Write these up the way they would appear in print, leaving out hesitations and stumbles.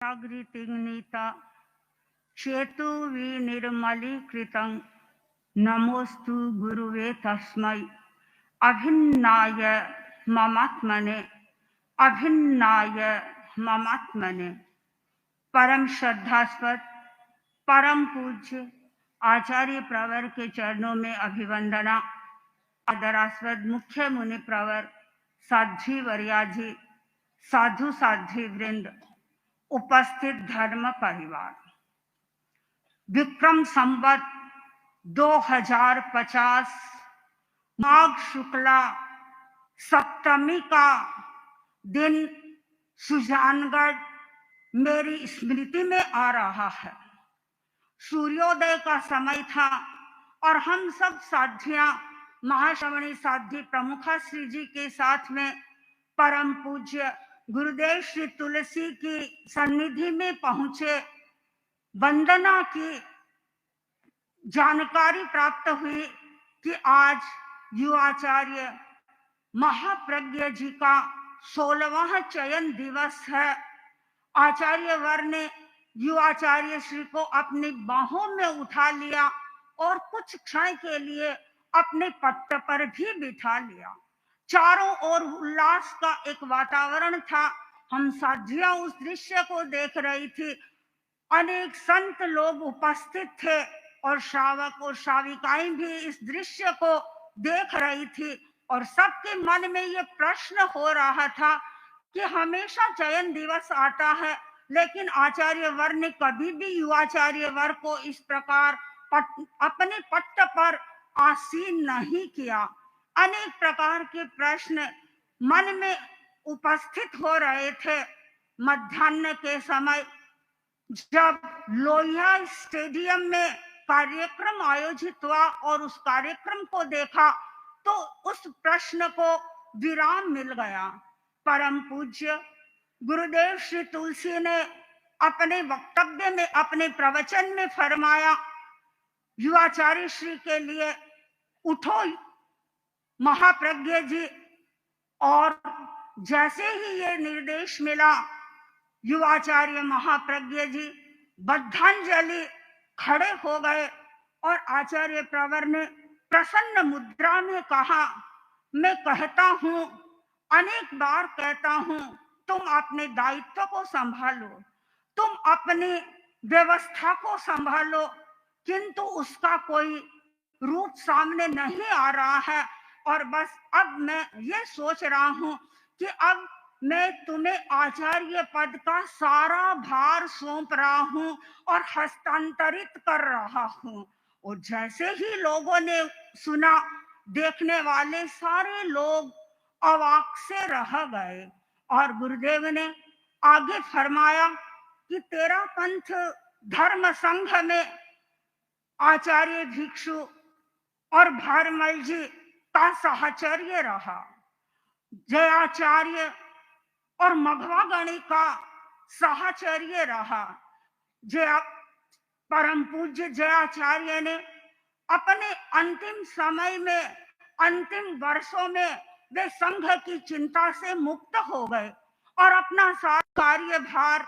जागृतिग्नीता चेतु विनिर्मलीकृतं नमोस्तु गुरुवे तस्मै अभिन्नाय ममात्मने अभिन्नाय ममात्मने। परम श्रद्धास्पद परम पूज्य आचार्य प्रवर के चरणों में अभिवंदना। आदरास्पद मुख्य मुनि प्रवर साध्वी वर्याजी, साधु साध्वी वृंद, उपस्थित धर्म परिवार, विक्रम संवत 2050 माघ शुक्ला सप्तमी का दिन सुजानगढ़ मेरी स्मृति में आ रहा है। सूर्योदय का समय था और हम सब साध्वियां महाश्रवणी साध्वी प्रमुखा श्री जी के साथ में परम पूज्य गुरुदेव श्री तुलसी की सन्निधि में पहुंचे। वंदना की जानकारी प्राप्त हुई कि आज युवाचार्य महाप्रज्ञ जी का 16वां चयन दिवस है। आचार्य वर ने युवाचार्य श्री को अपनी बाहों में उठा लिया और कुछ क्षण के लिए अपने पट्ट पर भी बिठा लिया। चारों ओर उल्लास का एक वातावरण था। हम साध्वियां उस दृश्य को देख रही थी। अनेक संत लोग उपस्थित थे और श्रावक और श्राविकाएं भी इस दृश्य को देख रही थी और सबके मन में ये प्रश्न हो रहा था कि हमेशा चयन दिवस आता है, लेकिन आचार्य वर ने कभी भी युवाचार्य वर को इस प्रकार अपने पट्ट पर आसीन नहीं किया। अनेक प्रकार के प्रश्न मन में उपस्थित हो रहे थे। मध्याह्न के समय जब लोहिया स्टेडियम में कार्यक्रम आयोजित हुआ और उस कार्यक्रम को देखा तो उस प्रश्न को विराम मिल गया। परम पूज्य गुरुदेव श्री तुलसी ने अपने वक्तव्य में, अपने प्रवचन में फरमाया, युवाचार्य श्री के लिए उठो महाप्रज्ञ जी। और जैसे ही ये निर्देश मिला, युवाचार्य महाप्रज्ञ जी बद्धांजलि खड़े हो गए और आचार्य प्रवर ने प्रसन्न मुद्रा में कहा, मैं कहता हूं, अनेक बार कहता हूं, तुम अपने दायित्व को संभालो, तुम अपनी व्यवस्था को संभालो, किंतु उसका कोई रूप सामने नहीं आ रहा है। और बस अब मैं ये सोच रहा हूं कि अब मैं तुम्हें आचार्य पद का सारा भार सौंप रहा हूं और हस्तांतरित कर रहा हूं। और जैसे ही लोगों ने सुना, देखने वाले सारे लोग अवाक से रह गए। और गुरुदेव ने आगे फरमाया कि तेरा पंथ धर्म संघ में आचार्य भिक्षु और भारमल जी का साहचर्य रहा। जयाचार्य और मघवा गणी का साहचर्य रहा। परम पूज्य जयाचार्य ने अपने अंतिम समय में, अंतिम वर्षों में वे संघ की चिंता से मुक्त हो गए और अपना सारा कार्यभार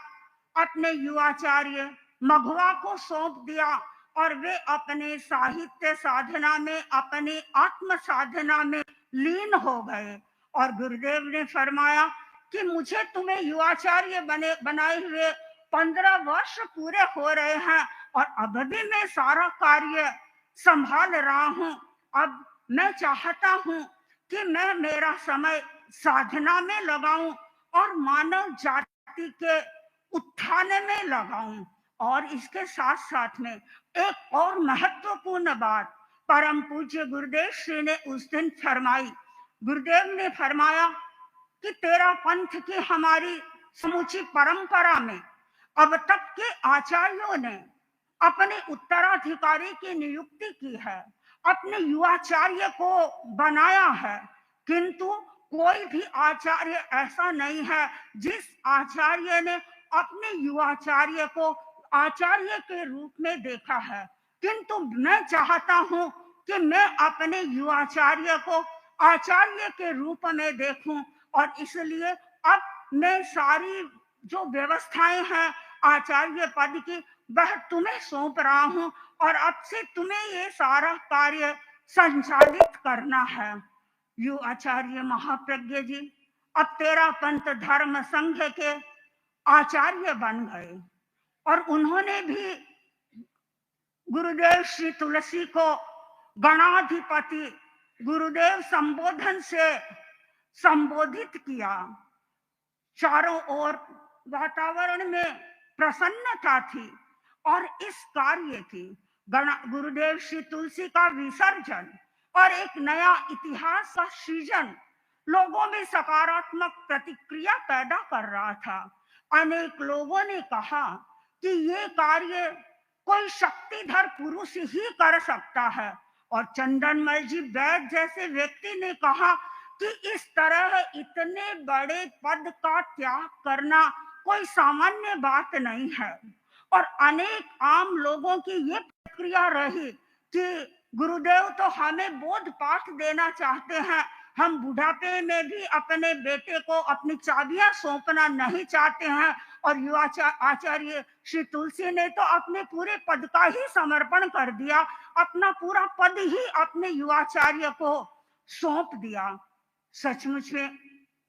अपने युवाचार्य मघवा को सौंप दिया और वे अपने साहित्य साधना में, अपने आत्म साधना में लीन हो गए। और गुरुदेव ने फरमाया कि मुझे तुम्हें युवाचार्य बनाए हुए 15 वर्ष पूरे हो रहे हैं और अब भी मैं सारा कार्य संभाल रहा हूं। अब मैं चाहता हूं कि मैं मेरा समय साधना में लगाऊं और मानव जाति के उत्थान में लगाऊं। और इसके साथ साथ में एक और महत्वपूर्ण बात परम पूज्य गुरुदेव श्री ने उस दिन फरमाई। गुरुदेव ने फरमाया कि तेरा पंथ की हमारी समूची परंपरा में अब तक के आचार्यों ने अपने उत्तराधिकारी की नियुक्ति की है, अपने युवाचार्य को बनाया है, किंतु कोई भी आचार्य ऐसा नहीं है जिस आचार्य ने अपने युवाचार्य को आचार्य के रूप में देखा है। किंतु मैं चाहता हूं कि मैं अपने युवाचार्य को आचार्य के रूप में देखूं और इसलिए अब मैं सारी जो व्यवस्थाएं हैं आचार्य पद की वह तुम्हें सौंप रहा हूं और अब से तुम्हें ये सारा कार्य संचालित करना है। यू आचार्य महाप्रज्ञ जी अब तेरा पंथ धर्म संघ के आचार्य बन गए और उन्होंने भी गुरुदेव श्री तुलसी को गणाधिपति गुरुदेव संबोधन से संबोधित किया। चारों ओर वातावरण में प्रसन्नता थी और इस कार्य की गुरुदेव श्री तुलसी का विसर्जन और एक नया इतिहास का सृजन लोगों में सकारात्मक प्रतिक्रिया पैदा कर रहा था। अनेक लोगों ने कहा कि ये कार्य कोई शक्तिधर पुरुष ही कर सकता है और चंदनमल जी वैद्य जैसे व्यक्ति ने कहा कि इस तरह इतने बड़े पद का त्याग करना कोई सामान्य बात नहीं है। और अनेक आम लोगों की ये प्रतिक्रिया रही कि गुरुदेव तो हमें बोध पाठ देना चाहते हैं, हम बुढ़ापे में भी अपने बेटे को अपनी चाबियां सौंपना नहीं चाहते हैं। और युवा आचार्य श्री तुलसी ने तो अपने पूरे पद का ही समर्पण कर दिया, अपना पूरा पद ही अपने युवाचार्य को सौंप दिया। सचमुच में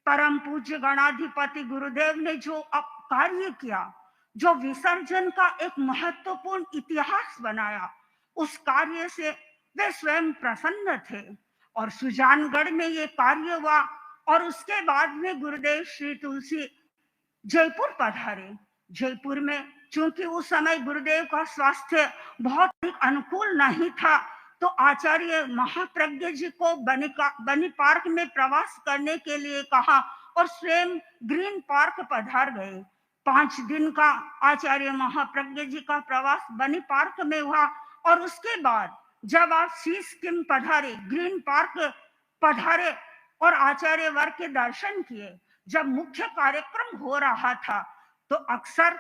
परम पूज्य गणाधिपति गुरुदेव ने जो कार्य किया, जो विसर्जन का एक महत्वपूर्ण इतिहास बनाया, उस कार्य से वे स्वयं प्रसन्न थे। और सुजानगढ़ में ये कार्य हुआ और उसके बाद में गुरुदेव श्री तुलसी जयपुर पधारे। जयपुर में चूंकि उस समय गुरुदेव का स्वास्थ्य बहुत ही अनुकूल नहीं था, तो आचार्य महाप्रज्ञ जी को बनी पार्क में प्रवास करने के लिए कहा और स्वयं ग्रीन पार्क पधार गए। 5 दिन का आचार्य महाप्रज्ञ जी का प्रवास बनी पार्क में हुआ और उसके बाद जब आप सिक्किम पधारे, ग्रीन पार्क पधारे और आचार्य वर्ग के दर्शन किए, जब मुख्य कार्यक्रम हो रहा था तो अक्सर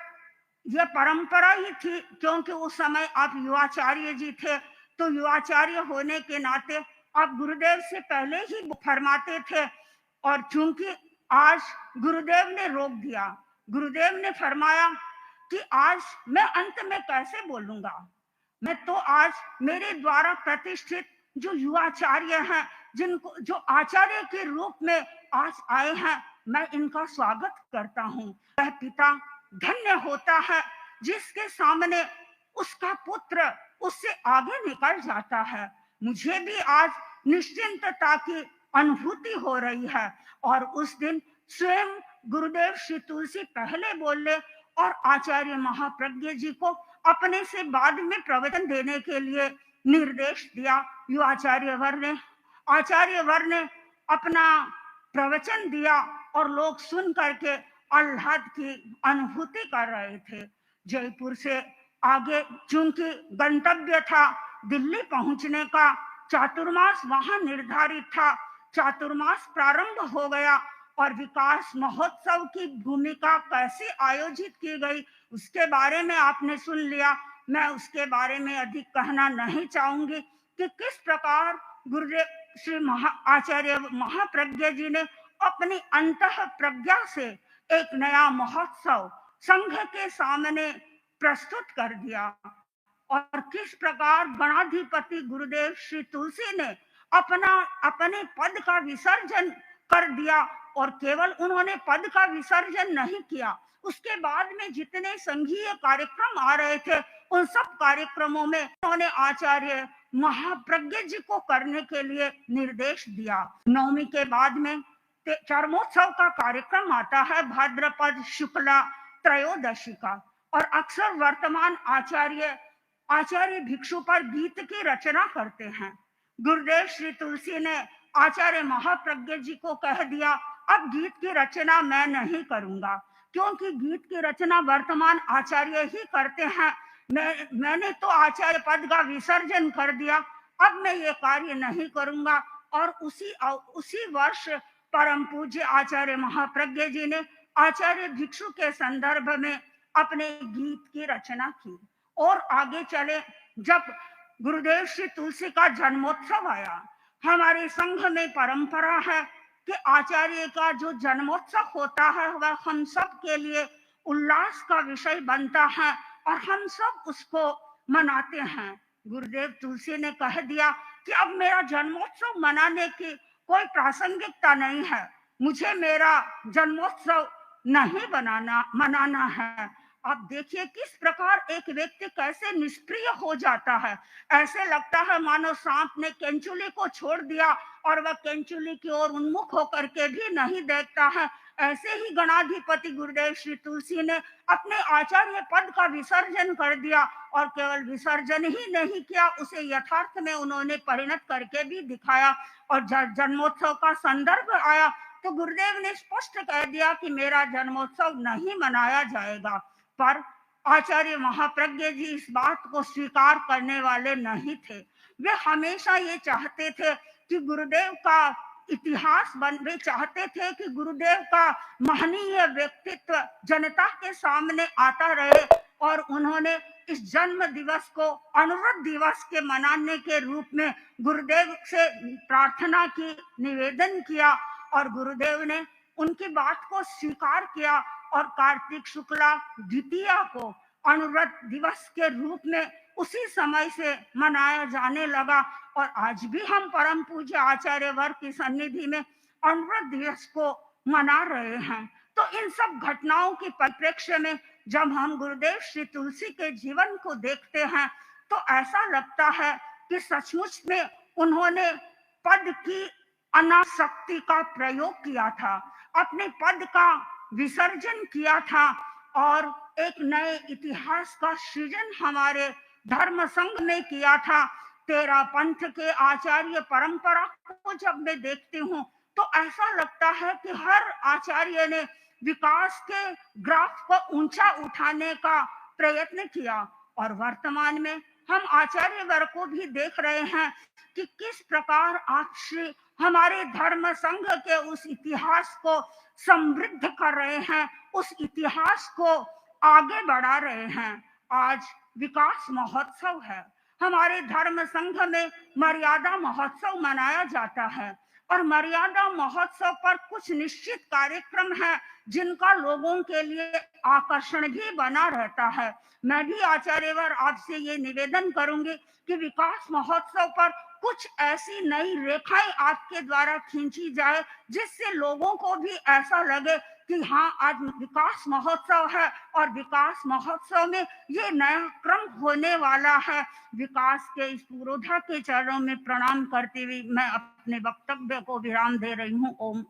यह परंपरा ही थी, क्योंकि उस समय आप युवाचार्य जी थे, तो युवाचार्य होने के नाते आप गुरुदेव से पहले ही फरमाते थे। और चूंकि आज गुरुदेव ने रोक दिया, गुरुदेव ने फरमाया कि आज मैं अंत में कैसे बोलूंगा, मैं तो आज मेरे द्वारा प्रतिष्ठित जो युवाचार्य हैं, जिनको जो आचार्य के रूप में आज आए हैं, मैं इनका स्वागत करता हूँ। वह पिता धन्य होता है जिसके सामने उसका पुत्र उससे आगे निकल जाता है। मुझे भी आज निश्चिंतता की अनुभूति हो रही है। और उस दिन स्वयं गुरुदेव श्री तुलसी पहले बोले और आचार्य महाप्रज्ञ जी को अपने से बाद में प्रवचन देने के लिए निर्देश दिया। यो आचार्य वर ने अपना प्रवचन दिया और लोग सुन करके आह्लाद की अनुभूति कर रहे थे। जयपुर से आगे चूंकि गंतव्य था दिल्ली पहुंचने का, चातुर्मास वहां निर्धारित था। चातुर्मास प्रारंभ हो गया और विकास महोत्सव की भूमिका कैसे आयोजित की गई उसके बारे में आपने सुन लिया। मैं उसके बारे में अधिक कहना नहीं चाहूंगी कि किस प्रकार गुरुदेव श्री आचार्य महाप्रज्ञ जी ने अपनी अंतः प्रज्ञा से एक नया महोत्सव संघ के सामने प्रस्तुत कर दिया और किस प्रकार गणाधिपति गुरुदेव श्री तुलसी ने अपने पद का विसर्जन कर दिया। और केवल उन्होंने पद का विसर्जन नहीं किया, उसके बाद में जितने संघीय कार्यक्रम आ रहे थे उन सब कार्यक्रमों में उन्होंने आचार्य महाप्रज्ञ जी को करने के लिए निर्देश दिया। नवमी के बाद में चरमोत्सव का कार्यक्रम आता है, भाद्रपद शुक्ला त्रयोदशी का। और अक्सर वर्तमान आचार्य भिक्षु पर गीत की रचना करते हैं। गुरुदेव श्री तुलसी ने आचार्य महाप्रज्ञ जी को कह दिया, अब गीत की रचना मैं नहीं करूंगा, क्योंकि गीत की रचना वर्तमान आचार्य ही करते हैं। मैंने तो आचार्य पद का विसर्जन कर दिया, अब मैं ये कार्य नहीं करूंगा। और उसी वर्ष परम पूज्य आचार्य महाप्रज्ञ जी ने आचार्य भिक्षु के संदर्भ में अपने गीत की रचना की। और आगे चले, जब गुरुदेव श्री तुलसी का जन्मोत्सव आया, हमारे संघ में परंपरा है कि आचार्य का जो जन्मोत्सव होता है वह हम सब के लिए उल्लास का विषय बनता है और हम सब उसको मनाते हैं। गुरुदेव तुलसी ने कह दिया कि अब मेरा जन्मोत्सव मनाने की कोई प्रासंगिकता नहीं है, मुझे मेरा जन्मोत्सव नहीं मनाना है। आप देखिए किस प्रकार एक व्यक्ति कैसे निष्क्रिय हो जाता है। ऐसे लगता है मानो सांप ने केंचुली को छोड़ दिया और वह केंचुली की ओर उन्मुख होकर के भी नहीं देखता है। ऐसे ही गणाधिपति गुरुदेव श्री तुलसी ने अपने आचार्य पद का विसर्जन कर दिया और केवल विसर्जन ही नहीं किया, उसे यथार्थ में उन्होंने परिणत करके भी दिखाया। और जन्मोत्सव का संदर्भ आया तो गुरुदेव ने स्पष्ट कह दिया कि मेरा जन्मोत्सव नहीं मनाया जाएगा। पर आचार्य महाप्रज्ञ जी इस बात को स्वीकार करने वाले नहीं थे। वे हमेशा ये चाहते थे कि गुरुदेव का इतिहास वे चाहते थे कि गुरुदेव का महनीय व्यक्तित्व जनता के सामने आता रहे और उन्होंने इस जन्म दिवस को अनुरुद्ध दिवस के मनाने के रूप में गुरुदेव से प्रार्थना की, निवेदन किया और गुरुदेव ने उनकी बात को स्वीकार किया और कार्तिक शुक्ला द्वितीया को अनुरुद्ध दिवस के रूप में उसी समय से मनाया जाने लगा। और आज भी हम परम पूज्य आचार्य वर्ग की सन्निधि में अनुरुद्ध दिवस को मना रहे हैं। तो इन सब घटनाओं के परिप्रेक्ष्य में जब हम गुरुदेव श्री तुलसी के जीवन को देखते हैं तो ऐसा लगता है कि सचमुच में उन्होंने पद की अनासक्ति का प्रयोग किया था, अपने पद का विसर्जन किया था और एक नए इतिहास का सृजन हमारे धर्म संघ में किया था। तेरा पंथ के आचार्य परंपरा को जब मैं देखती हूँ तो ऐसा लगता है कि हर आचार्य ने विकास के ग्राफ को ऊंचा उठाने का प्रयत्न किया और वर्तमान में हम आचार्य वर्ग को भी देख रहे हैं कि किस प्रकार आप श्री हमारे धर्म संघ के उस इतिहास को समृद्ध कर रहे हैं, उस इतिहास को आगे बढ़ा रहे हैं। आज विकास महोत्सव है, हमारे धर्म संघ में मर्यादा महोत्सव मनाया जाता है और मर्यादा महोत्सव पर कुछ निश्चित कार्यक्रम है जिनका लोगों के लिए आकर्षण भी बना रहता है। मैं भी आचार्यवर आपसे ये निवेदन करूंगी कि विकास महोत्सव पर कुछ ऐसी नई रेखाएं आपके द्वारा खींची जाए जिससे लोगों को भी ऐसा लगे कि हाँ आज विकास महोत्सव है और विकास महोत्सव में ये नया क्रम होने वाला है। विकास के इस पुरोधा के चरणों में प्रणाम करते हुए मैं अपने वक्तव्य को विराम दे रही हूँ। ओम